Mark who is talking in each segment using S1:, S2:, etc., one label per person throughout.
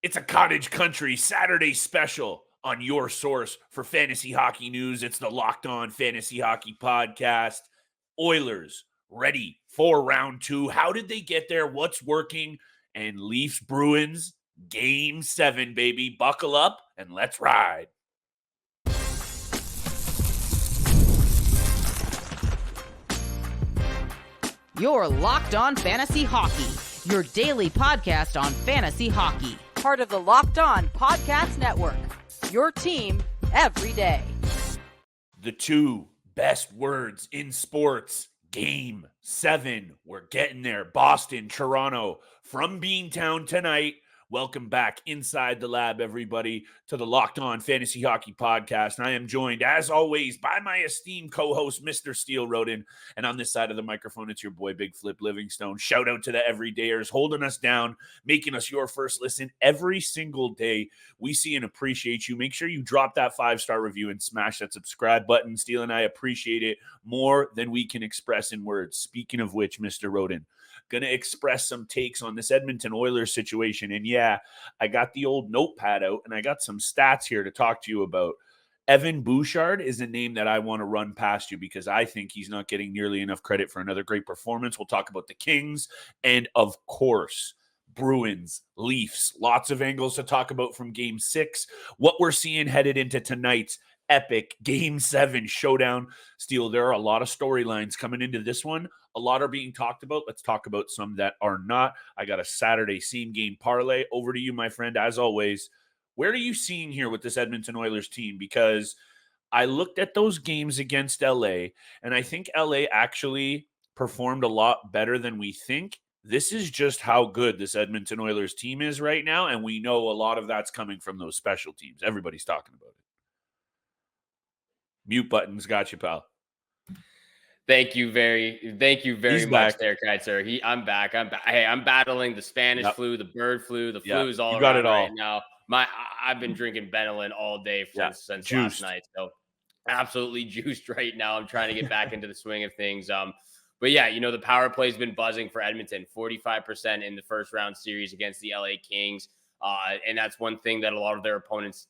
S1: It's a cottage country Saturday special on your source for fantasy hockey news. It's the Locked On Fantasy Hockey Podcast. Oilers ready for round two. How did they get there? What's working? And Leafs Bruins game 7, baby. Buckle up and let's ride.
S2: You're Locked On Fantasy Hockey, your daily podcast on fantasy hockey.
S3: Part of the Locked On Podcast Network, your team every day.
S1: The two best words in sports, game 7. We're getting there. Boston, Toronto, from Beantown tonight. Welcome back inside the lab, everybody, to the Locked On Fantasy Hockey Podcast. And I am joined, as always, by my esteemed co-host, Mr. Steele Roden. And on this side of the microphone, it's your boy, Big Flip Livingstone. Shout out to the everydayers, holding us down, making us your first listen every single day. We see and appreciate you. Make sure you drop that 5-star review and smash that subscribe button. Steele and I appreciate it more than we can express in words. Speaking of which, Mr. Roden, going to express some takes on this Edmonton Oilers situation. And yeah, I got the old notepad out and I got some stats here to talk to you about. Evan Bouchard is a name that I want to run past you because I think he's not getting nearly enough credit for another great performance. We'll talk about the Kings and, of course, Bruins, Leafs. Lots of angles to talk about from Game 6. What we're seeing headed into tonight's epic Game 7 showdown. Steele, there are a lot of storylines coming into this one. A lot are being talked about. Let's talk about some that are not. I got a Saturday same game parlay. Over to you, my friend, as always. Where are you seeing here with this Edmonton Oilers team? Because I looked at those games against LA, and I think LA actually performed a lot better than we think. This is just how good this Edmonton Oilers team is right now, and we know a lot of that's coming from those special teams. Everybody's talking about it. Mute buttons got you, pal.
S4: Thank you very
S1: He's
S4: much
S1: back.
S4: there, Kaiser. I'm back. Hey, I'm battling the Spanish flu, the bird flu. The flu is all
S1: got
S4: around
S1: it all
S4: right now. I've been drinking Benylin all day since last night. So absolutely juiced right now. I'm trying to get back into the swing of things. But yeah, the power play's been buzzing for Edmonton. 45% in the first round series against the LA Kings. And that's one thing that a lot of their opponents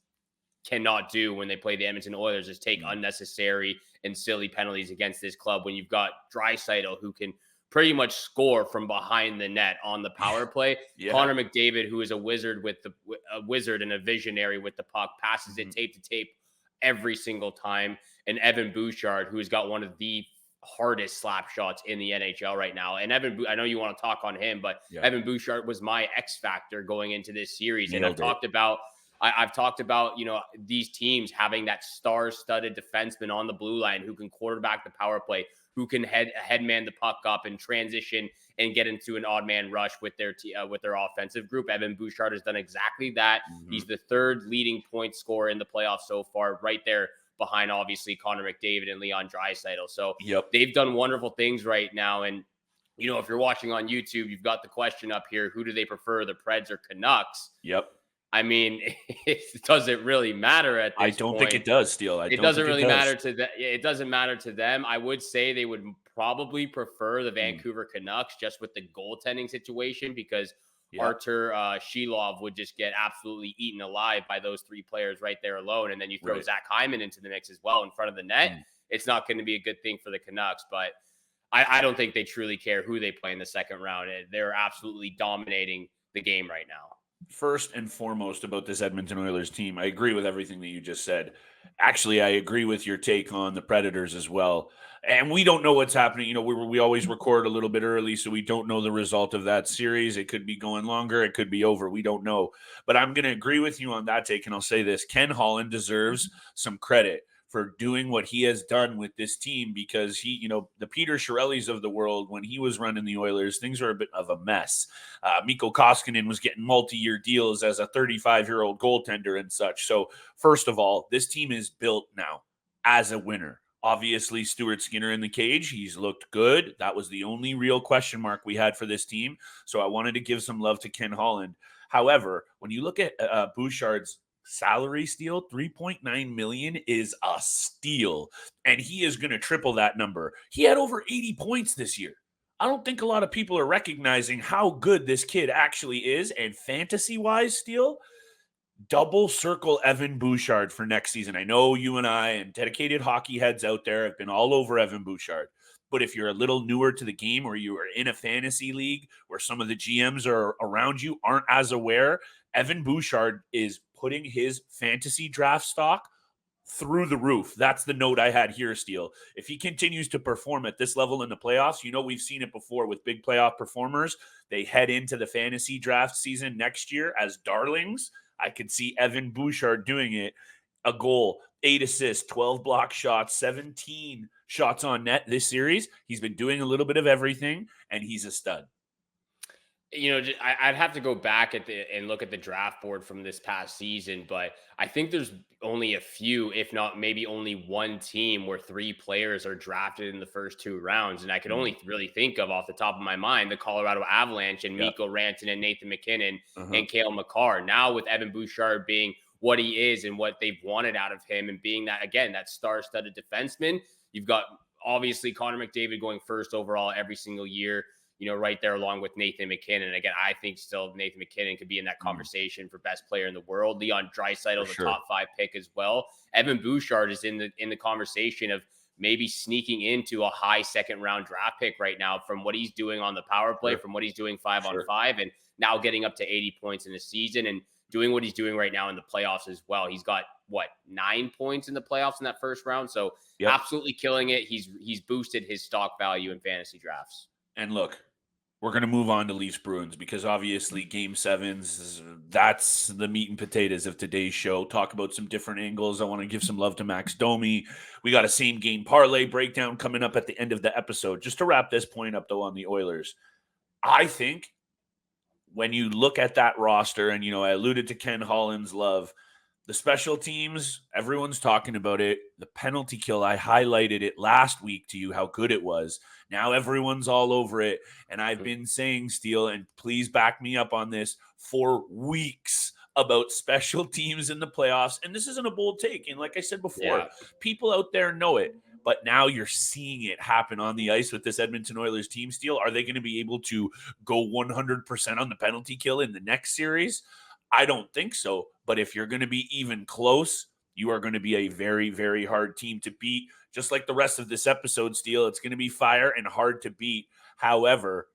S4: cannot do when they play the Edmonton Oilers is take unnecessary and silly penalties against this club when you've got Draisaitl who can pretty much score from behind the net on the power play.
S1: Yeah.
S4: Connor McDavid, who is a wizard and a visionary with the puck, passes it tape to tape every single time. And Evan Bouchard, who has got one of the hardest slap shots in the NHL right now. And I know you want to talk on him, but Evan Bouchard was my X factor going into this series. And I've talked about these teams having that star-studded defenseman on the blue line who can quarterback the power play, who can headman the puck up and transition and get into an odd man rush with their offensive group. Evan Bouchard has done exactly that. Mm-hmm. He's the third leading point scorer in the playoffs so far, right there behind obviously Connor McDavid and Leon Draisaitl. So they've done wonderful things right now. And if you're watching on YouTube, you've got the question up here: who do they prefer, the Preds or Canucks?
S1: Yep.
S4: I mean, it doesn't really matter at this point.
S1: I don't think it does, Steele.
S4: It doesn't really matter to them. It doesn't matter to them. I would say they would probably prefer the Vancouver Canucks just with the goaltending situation because Artur Shilov would just get absolutely eaten alive by those three players right there alone. And then you throw Zach Hyman into the mix as well in front of the net. It's not going to be a good thing for the Canucks, but I don't think they truly care who they play in the second round. They're absolutely dominating the game right now.
S1: First and foremost about this Edmonton Oilers team, I agree with everything that you just said. Actually, I agree with your take on the Predators as well. And we don't know what's happening. We always record a little bit early, so we don't know the result of that series. It could be going longer. It could be over. We don't know. But I'm going to agree with you on that take, and I'll say this. Ken Holland deserves some credit for doing what he has done with this team because he, the Peter Chiarellis of the world, when he was running the Oilers, things were a bit of a mess. Mikko Koskinen was getting multi-year deals as a 35-year-old goaltender and such. So first of all, this team is built now as a winner. Obviously, Stuart Skinner in the cage, he's looked good. That was the only real question mark we had for this team. So I wanted to give some love to Ken Holland. However, when you look at Bouchard's salary, Steele, $3.9 million is a steal, and he is going to triple that number. He had over 80 points this year. I don't think a lot of people are recognizing how good this kid actually is. And fantasy-wise, Steele, double circle Evan Bouchard for next season. I know you and I and dedicated hockey heads out there have been all over Evan Bouchard. But if you're a little newer to the game or you are in a fantasy league where some of the GMs are around you aren't as aware, Evan Bouchard is putting his fantasy draft stock through the roof. That's the note I had here, Steele. If he continues to perform at this level in the playoffs, we've seen it before with big playoff performers. They head into the fantasy draft season next year as darlings. I could see Evan Bouchard doing it. A goal, 8 assists, 12 block shots, 17 shots on net this series. He's been doing a little bit of everything, and he's a stud.
S4: I'd have to go back and look at the draft board from this past season, but I think there's only a few, if not maybe only one team where 3 players are drafted in the first 2 rounds. And I could only really think of off the top of my mind, the Colorado Avalanche and Mikko Rantanen and Nathan McKinnon and Cale Makar. Now with Evan Bouchard being what he is and what they've wanted out of him and being that, again, that star-studded defenseman, you've got obviously Connor McDavid going first overall every single year, right there along with Nathan McKinnon. And again, I think still Nathan McKinnon could be in that conversation for best player in the world. Leon Draisaitl, the top 5 pick as well. Evan Bouchard is in the conversation of maybe sneaking into a high second round draft pick right now from what he's doing on the power play, from what he's doing 5-on-5, and now getting up to 80 points in the season and doing what he's doing right now in the playoffs as well. He's got 9 points in the playoffs in that first round. So absolutely killing it. He's boosted his stock value in fantasy drafts.
S1: And look, we're going to move on to Leafs Bruins because obviously Game 7s, that's the meat and potatoes of today's show. Talk about some different angles. I want to give some love to Max Domi. We got a same game parlay breakdown coming up at the end of the episode. Just to wrap this point up, though, on the Oilers, I think when you look at that roster, and, I alluded to Ken Holland's love, the special teams, everyone's talking about it. The penalty kill, I highlighted it last week to you, how good it was. Now everyone's all over it. And I've been saying, Steele, and please back me up on this, for weeks about special teams in the playoffs. And this isn't a bold take. And like I said before, people out there know it. But now you're seeing it happen on the ice with this Edmonton Oilers team, Steele. Are they going to be able to go 100% on the penalty kill in the next series? I don't think so. But if you're going to be even close, you are going to be a very, very hard team to beat. Just like the rest of this episode, Steele, it's going to be fire and hard to beat. However,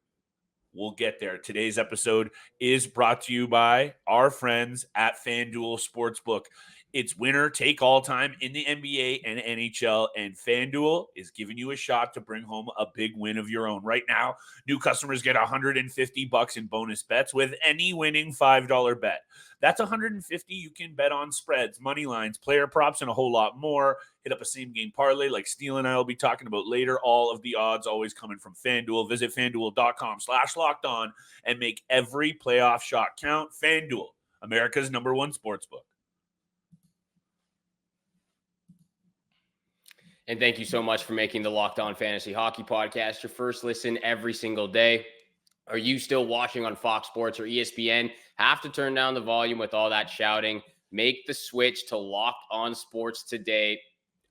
S1: we'll get there. Today's episode is brought to you by our friends at FanDuel Sportsbook. It's winner take all time in the NBA and NHL, and FanDuel is giving you a shot to bring home a big win of your own. Right now, new customers get $150 in bonus bets with any winning $5 bet. That's $150 you can bet on spreads, money lines, player props, and a whole lot more. Hit up a same-game parlay like Steele and I will be talking about later. All of the odds always coming from FanDuel. Visit FanDuel.com/lockedon and make every playoff shot count. FanDuel, America's #1 sportsbook.
S4: And thank you so much for making the Locked On Fantasy Hockey Podcast your first listen every single day. Are you still watching on Fox Sports or ESPN? Have to turn down the volume with all that shouting. Make the switch to Locked On Sports today,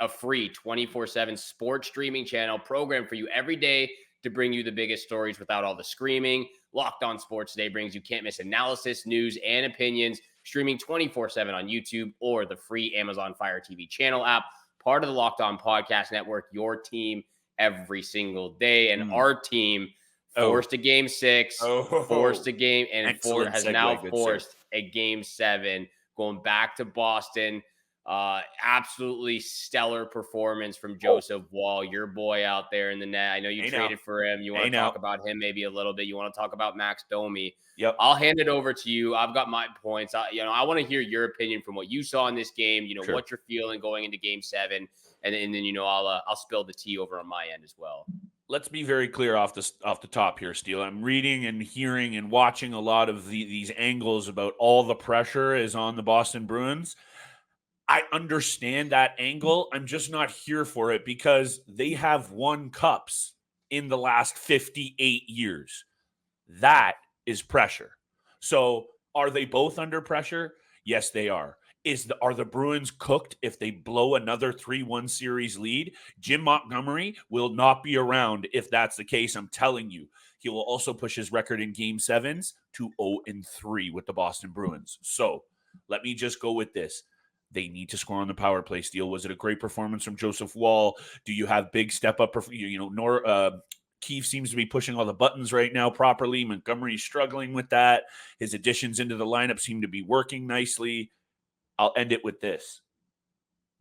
S4: a free 24/7 sports streaming channel programmed for you every day to bring you the biggest stories without all the screaming. Locked On Sports Today brings you can't-miss analysis, news, and opinions, streaming 24/7 on YouTube or the free Amazon Fire TV channel app. Part of the Locked On Podcast Network, your team every single day. And our team forced a Game 6, forced a game, and has now forced a Game 7, going back to Boston. Absolutely stellar performance from Joseph Wall, your boy out there in the net. I know you traded for him. You want to talk about him maybe a little bit. You want to talk about Max Domi.
S1: Yep.
S4: I'll hand it over to you. I've got my points. I want to hear your opinion from what you saw in this game. What you're feeling going into Game 7, and then I'll spill the tea over on my end as well.
S1: Let's be very clear off the top here, Steele. I'm reading and hearing and watching a lot of these angles about all the pressure is on the Boston Bruins. I understand that angle. I'm just not here for it because they have won cups in the last 58 years. That is pressure. So are they both under pressure? Yes, they are. Are the Bruins cooked if they blow another 3-1 series lead? Jim Montgomery will not be around if that's the case. I'm telling you. He will also push his record in game sevens to 0-3 with the Boston Bruins. So let me just go with this. They need to score on the power play. Steele, was it a great performance from Joseph Wall? Do you have big step up? Keefe seems to be pushing all the buttons right now properly. Montgomery's struggling with that. His additions into the lineup seem to be working nicely. I'll end it with this.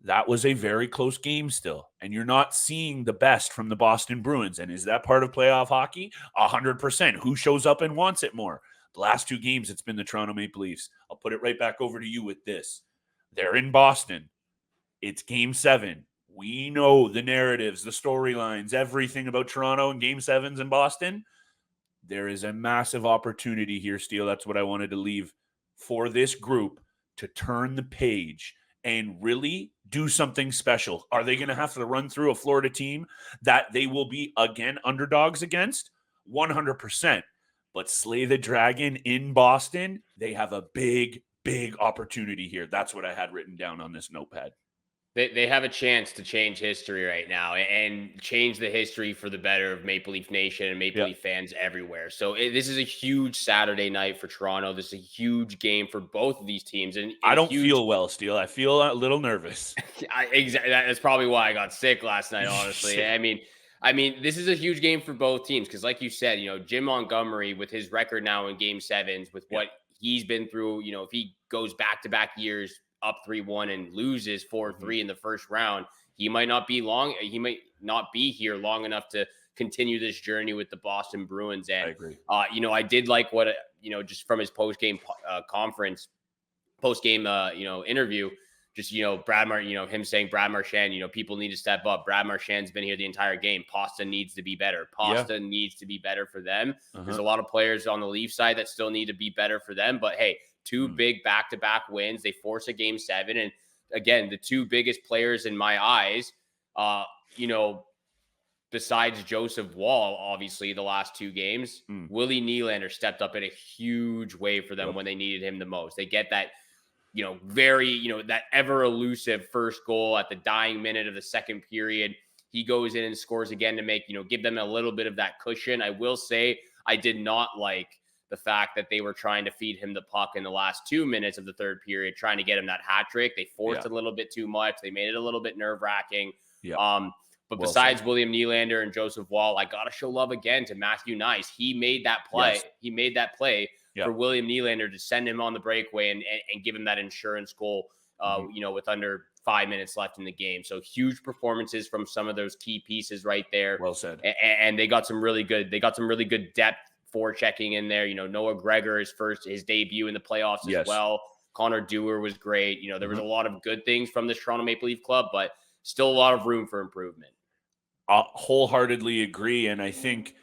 S1: That was a very close game still, and you're not seeing the best from the Boston Bruins. And is that part of playoff hockey? 100%. Who shows up and wants it more? The last 2 games, it's been the Toronto Maple Leafs. I'll put it right back over to you with this. They're in Boston. It's game 7. We know the narratives, the storylines, everything about Toronto and game 7s in Boston. There is a massive opportunity here, Steele. That's what I wanted to leave for this group to turn the page and really do something special. Are they going to have to run through a Florida team that they will be, again, underdogs against? 100%. But slay the dragon in Boston, they have a big, big opportunity here. That's what I had written down on this notepad.
S4: They have a chance to change history right now and change the history for the better of Maple Leaf Nation and Maple Leaf fans everywhere. So this is a huge Saturday night for Toronto. This is a huge game for both of these teams. And
S1: I don't feel well, Steele. I feel a little nervous.
S4: Exactly. That's probably why I got sick last night, honestly. I mean, this is a huge game for both teams because, like you said, Jim Montgomery with his record now in game 7s, with what he's been through, if he goes back-to-back years up 3-1 and loses 4-3 in the first round, he might not be here long enough to continue this journey with the Boston Bruins. And I agree. I did like what just from his post-game interview, just him saying Brad Marchand, people need to step up. Brad Marchand's been here the entire game. Pasta needs to be better. Needs to be better for them. There's a lot of players on the Leaf side that still need to be better for them, but hey, 2 big back-to-back wins. They force a game 7. And again, the 2 biggest players in my eyes, besides Joseph Wall, obviously the last 2 games, Willie Nylander stepped up in a huge way for them when they needed him the most. They get that, that ever elusive first goal at the dying minute of the second period. He goes in and scores again to make, give them a little bit of that cushion. I will say I did not like the fact that they were trying to feed him the puck in the last 2 minutes of the third period, trying to get him that hat trick. They forced a little bit too much. They made it a little bit nerve-wracking. But besides William Nylander and Joseph Wall, I got to show love again to Matthew Nice. He made that play. He made that play for William Nylander to send him on the breakaway and give him that insurance goal, with under 5 minutes left in the game. So huge performances from some of those key pieces right there.
S1: Well said.
S4: And they got some really good depth forechecking in there. Noah Gregor, his debut in the playoffs as well. Connor Dewar was great. There was a lot of good things from this Toronto Maple Leaf club, but still a lot of room for improvement.
S1: Wholeheartedly agree. And I think,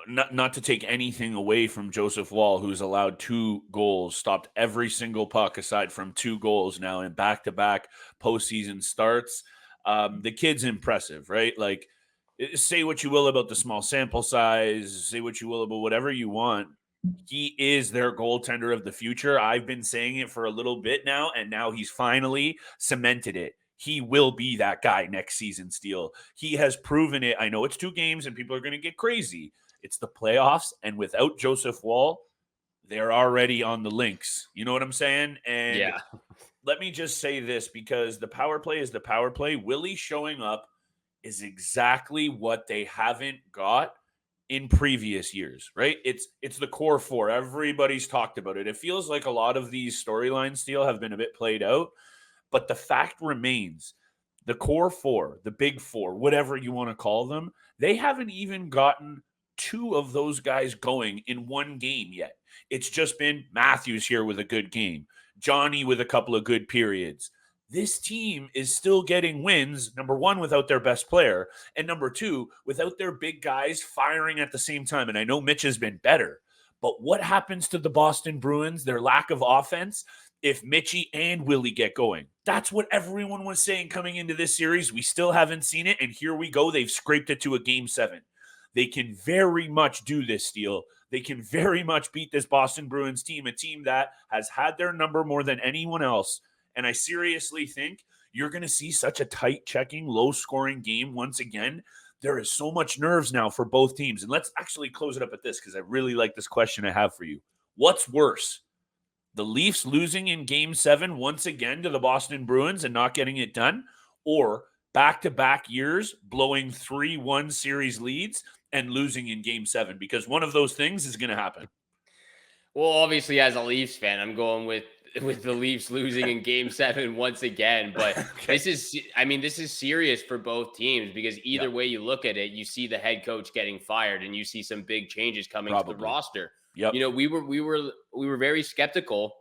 S1: not to take anything away from Joseph Wall, who's allowed 2 goals, stopped every single puck aside from 2 goals now in back-to-back postseason starts. The kid's impressive, right? Like, say what you will about the small sample size, say what you will about whatever you want. He is their goaltender of the future. I've been saying it for a little bit now, and now he's finally cemented it. He will be that guy next season, Steele. He has proven it. I know it's 2 games and people are going to get crazy. It's the playoffs, and without Joseph Wall, they're already on the links. You know what I'm saying? And let me just say this, because the power play is the power play. Willie showing up is exactly what they haven't got in previous years, right? It's the core 4. Everybody's talked about it. It feels like a lot of these storylines, Steele, have been a bit played out, but the fact remains, the core 4, the big 4, whatever you want to call them, they haven't even gotten 2 of those guys going in one game yet. It's just been Matthews here with a good game, Johnny with a couple of good periods. This team is still getting wins, number 1, without their best player, and number 2, without their big guys firing at the same time. And I know Mitch has been better, but what happens to the Boston Bruins, their lack of offense, if Mitchie and Willie get going? That's what everyone was saying coming into this series. We still haven't seen it, and here we go. They've scraped it to a game 7. They can very much do this, Steele. they can very much beat this Boston Bruins team, a team that has had their number more than anyone else. And I seriously think you're going to see such a tight checking, low scoring game once again. There is so much nerves now for both teams. And let's actually close it up at this, because I really like this question I have for you. What's worse? The Leafs losing in Game 7 once again to the Boston Bruins and not getting it done, or back-to-back years blowing 3-1 series leads and losing in Game 7? Because one of those things is going to happen.
S4: Well, obviously, as a Leafs fan, I'm going with the Leafs losing in Game 7 once again. But
S1: Okay.
S4: this is serious for both teams, because either way you look at it, you see the head coach getting fired and you see some big changes coming to the roster.
S1: Yep.
S4: You know, we were very skeptical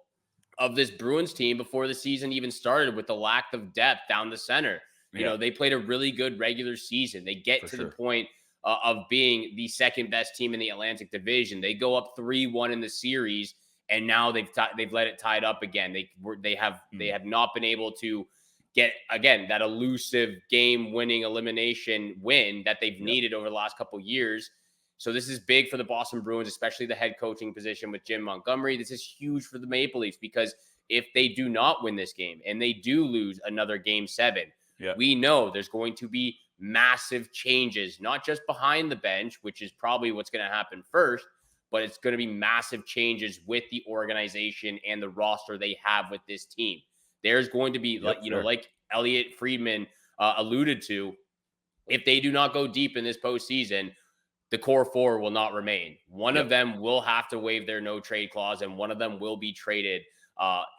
S4: of this Bruins team before the season even started, with the lack of depth down the center. You know, they played a really good regular season. They get to the point of being the second best team in the Atlantic Division. They go up 3-1 in the series, and now they've let it tied up again. They have not been able to get, again, that elusive game-winning elimination win that they've needed over the last couple of years. So this is big for the Boston Bruins, especially the head coaching position with Jim Montgomery. This is huge for the Maple Leafs, because if they do not win this game and they do lose another Game 7, we know there's going to be massive changes, not just behind the bench, which is probably what's going to happen first, but it's going to be massive changes with the organization and the roster they have with this team. There's going to be, like Elliot Friedman alluded to, if they do not go deep in this postseason, the core four will not remain. One of them will have to waive their no trade clause, and one of them will be traded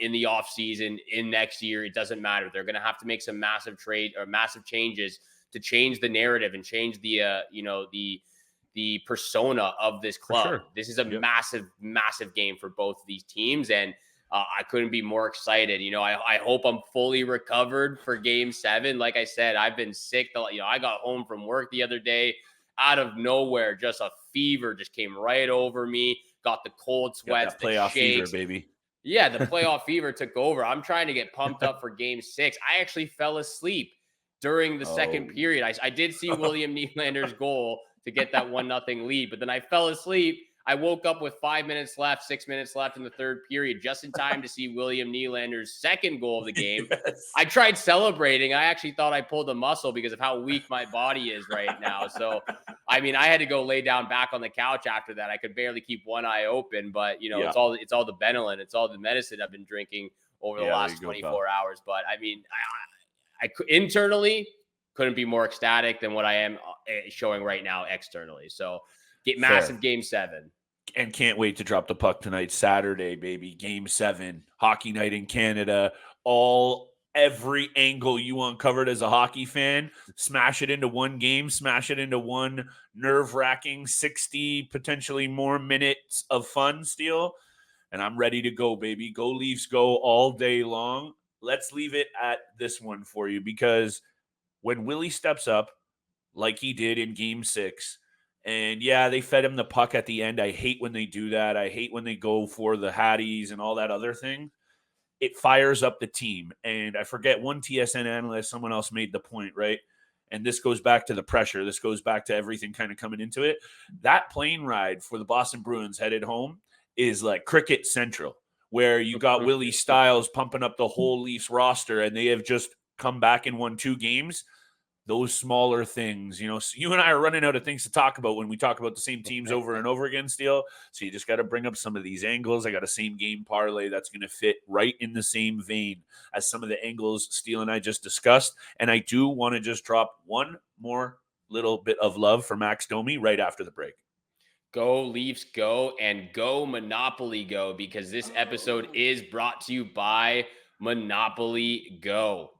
S4: in the offseason in next year. It doesn't matter. They're going to have to make some massive trade or massive changes to change the narrative and change the persona of this club.
S1: Sure.
S4: This is a massive, massive game for both of these teams. And I couldn't be more excited. You know, I hope I'm fully recovered for Game 7. Like I said, I've been sick. I got home from work the other day. Out of nowhere, just a fever just came right over me. Got the cold sweats, the
S1: playoff
S4: shakes.
S1: fever, baby.
S4: Yeah, the playoff fever took over. I'm trying to get pumped up for Game 6. I actually fell asleep during the second period. I did see William Nylander's goal to get that 1-0 lead, but then I fell asleep. I woke up with 6 minutes left in the third period, just in time to see William Nylander's second goal of the game. Yes. I tried celebrating. I actually thought I pulled a muscle because of how weak my body is right now. So, I mean, I had to go lay down back on the couch after that. I could barely keep one eye open, but you know, it's all the Benylin, it's all the medicine I've been drinking over the last 24 hours. But I mean, I internally couldn't be more ecstatic than what I am showing right now externally. So, get massive Game 7.
S1: And can't wait to drop the puck tonight, Saturday, baby. Game 7, hockey night in Canada. Every angle you uncovered as a hockey fan, smash it into one game, smash it into one nerve-wracking 60, potentially more minutes of fun, Steele. And I'm ready to go, baby. Go Leafs, go all day long. Let's leave it at this one for you, because when Willie steps up, like he did in Game 6, and they fed him the puck at the end. I hate when they do that. I hate when they go for the Hatties and all that other thing. It fires up the team. And I forget, one TSN analyst, someone else made the point, right? And this goes back to the pressure. This goes back to everything kind of coming into it. That plane ride for the Boston Bruins headed home is like cricket central, where you got Willie Stiles pumping up the whole Leafs roster, and they have just come back and won 2 games. Those smaller things, you know, so you and I are running out of things to talk about when we talk about the same teams over and over again, Steele. So you just got to bring up some of these angles. I got a same game parlay that's going to fit right in the same vein as some of the angles Steele and I just discussed. And I do want to just drop one more little bit of love for Max Domi right after the break.
S4: Go Leafs, go, and go Monopoly Go, because this episode is brought to you by Monopoly Go.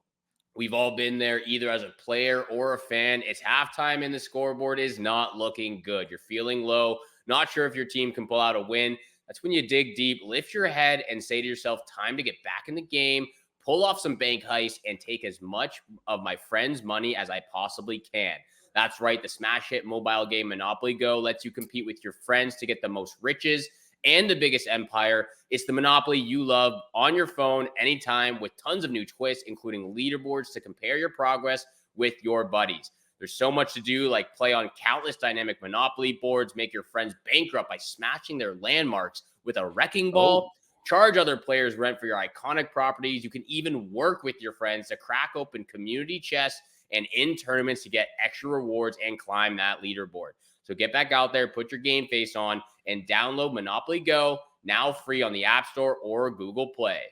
S4: We've all been there either as a player or a fan. It's halftime and the scoreboard is not looking good. You're feeling low, not sure if your team can pull out a win. That's when you dig deep, lift your head, and say to yourself, time to get back in the game, pull off some bank heists, and take as much of my friends' money as I possibly can. That's right, the smash hit mobile game Monopoly Go lets you compete with your friends to get the most riches and the biggest empire. It's the Monopoly you love on your phone anytime, with tons of new twists, including leaderboards to compare your progress with your buddies. There's so much to do, like play on countless dynamic Monopoly boards, make your friends bankrupt by smashing their landmarks with a wrecking ball, charge other players rent for your iconic properties. You can even work with your friends to crack open community chests and in tournaments to get extra rewards and climb that leaderboard. So get back out there, put your game face on, and download Monopoly Go, now free on the App Store or Google Play.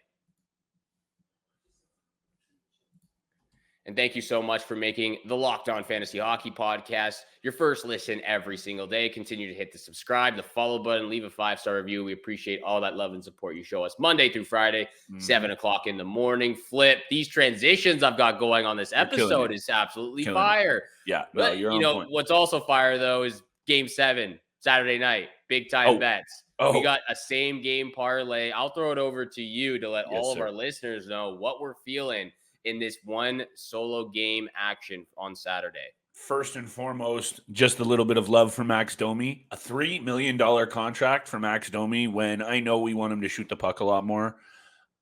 S4: And thank you so much for making the Locked On Fantasy Hockey Podcast your first listen every single day. Continue to hit the subscribe, the follow button, leave a 5-star review. We appreciate all that love and support you show us Monday through Friday, 7 o'clock in the morning. Flip, these transitions I've got going on this episode is absolutely fire.
S1: Yeah,
S4: but
S1: you're on point.
S4: What's also fire though is Game 7, Saturday night, big time bets. We got a same game parlay. I'll throw it over to you to let all of our listeners know what we're feeling in this one solo game action on Saturday.
S1: First and foremost, just a little bit of love for Max Domi. A $3 million contract for Max Domi when I know we want him to shoot the puck a lot more.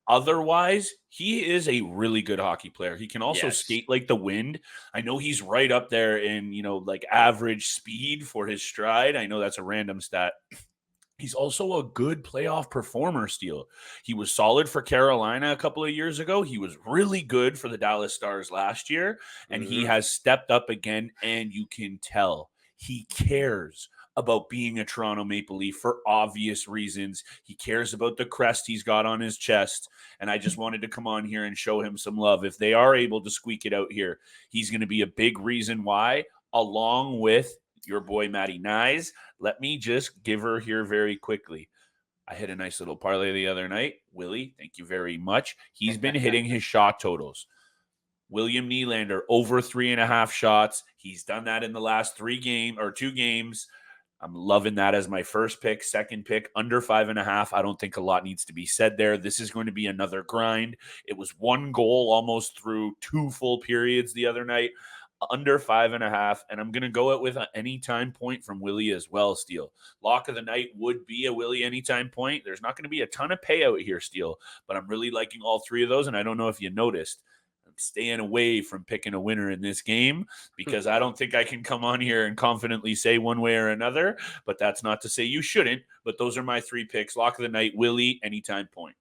S1: Otherwise, he is a really good hockey player. He can also skate like the wind. I know he's right up there in, like average speed for his stride. I know that's a random stat. He's also a good playoff performer, Steele. He was solid for Carolina a couple of years ago. He was really good for the Dallas Stars last year, and he has stepped up again, and you can tell he cares about being a Toronto Maple Leaf for obvious reasons. He cares about the crest he's got on his chest, and I just wanted to come on here and show him some love. If they are able to squeak it out here, he's going to be a big reason why, along with your boy Matty Nyes. Let me just give her here very quickly. I hit a nice little parlay the other night. Willie, thank you very much. He's been hitting his shot totals. William Nylander, over 3.5 shots. He's done that in the last 2 games. I'm loving that as my first pick. Second pick, under 5.5. I don't think a lot needs to be said there. This is going to be another grind. It was 1 goal almost through 2 full periods the other night. Under 5.5, and I'm going to go it with an anytime point from Willie as well, Steele. Lock of the night would be a Willie anytime point. There's not going to be a ton of payout here, Steele, but I'm really liking all 3 of those, and I don't know if you noticed, I'm staying away from picking a winner in this game because I don't think I can come on here and confidently say one way or another, but that's not to say you shouldn't, but those are my 3 picks. Lock of the night, Willie, anytime point.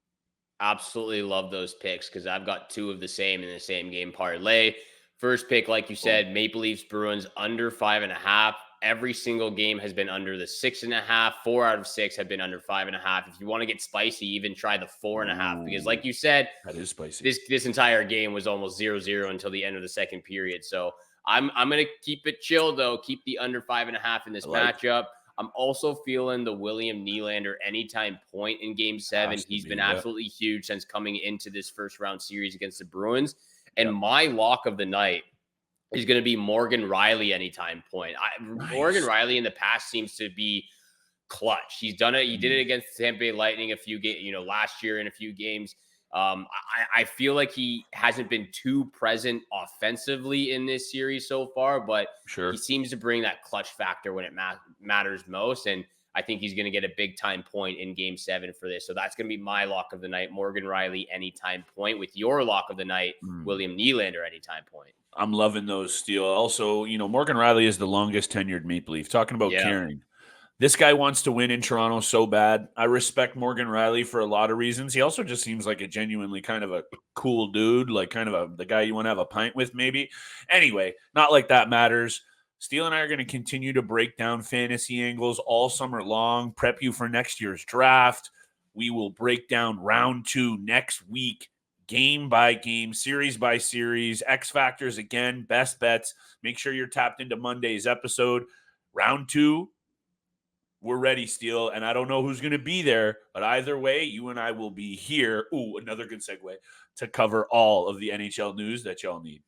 S4: Absolutely love those picks because I've got 2 of the same in the same game parlay. First pick, like you said, Maple Leafs Bruins under 5.5. Every single game has been under the 6.5. 4 out of 6 have been under 5.5. If you want to get spicy, even try the 4.5 because, like you said,
S1: that is spicy.
S4: This entire game was almost 0-0 until the end of the second period. So I'm gonna keep it chill though. Keep the under 5.5 in this matchup. I'm also feeling the William Nylander anytime point in Game 7. He's been absolutely huge since coming into this first round series against the Bruins. And my lock of the night is going to be Morgan Rielly anytime point. Morgan Rielly in the past seems to be clutch. He's done it. He did it against the Tampa Bay Lightning a few games, last year in a few games. I feel like he hasn't been too present offensively in this series so far, but he seems to bring that clutch factor when it matters most. And I think he's going to get a big time point in Game 7 for this. So that's going to be my lock of the night, Morgan Rielly anytime point, with your lock of the night, William Nylander anytime point.
S1: I'm loving those, Steele. Also, Morgan Rielly is the longest tenured Maple Leaf. Talking about caring. This guy wants to win in Toronto so bad. I respect Morgan Rielly for a lot of reasons. He also just seems like a genuinely kind of a cool dude, like kind of the guy you want to have a pint with maybe. Anyway, not like that matters. Steele and I are going to continue to break down fantasy angles all summer long, prep you for next year's draft. We will break down round 2 next week, game by game, series by series, X factors again, best bets. Make sure you're tapped into Monday's episode. Round 2, we're ready, Steele, and I don't know who's going to be there, but either way, you and I will be here. Ooh, another good segue to cover all of the NHL news that y'all need.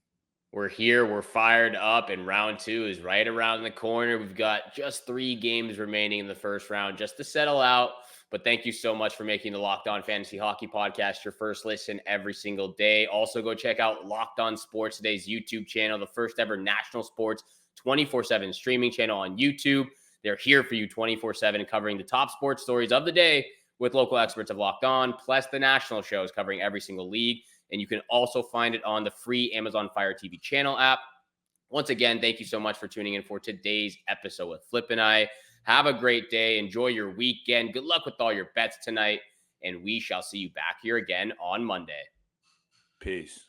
S4: We're here. We're fired up, and round 2 is right around the corner. We've got just 3 games remaining in the first round just to settle out. But thank you so much for making the Locked On Fantasy Hockey Podcast your first listen every single day. Also, go check out Locked On Sports Today's YouTube channel, the first ever national sports 24/7 streaming channel on YouTube. They're here for you 24/7, covering the top sports stories of the day with local experts of Locked On, plus the national shows covering every single league. And you can also find it on the free Amazon Fire TV channel app. Once again, thank you so much for tuning in for today's episode with Flip and I. Have a great day. Enjoy your weekend. Good luck with all your bets tonight. And we shall see you back here again on Monday.
S1: Peace.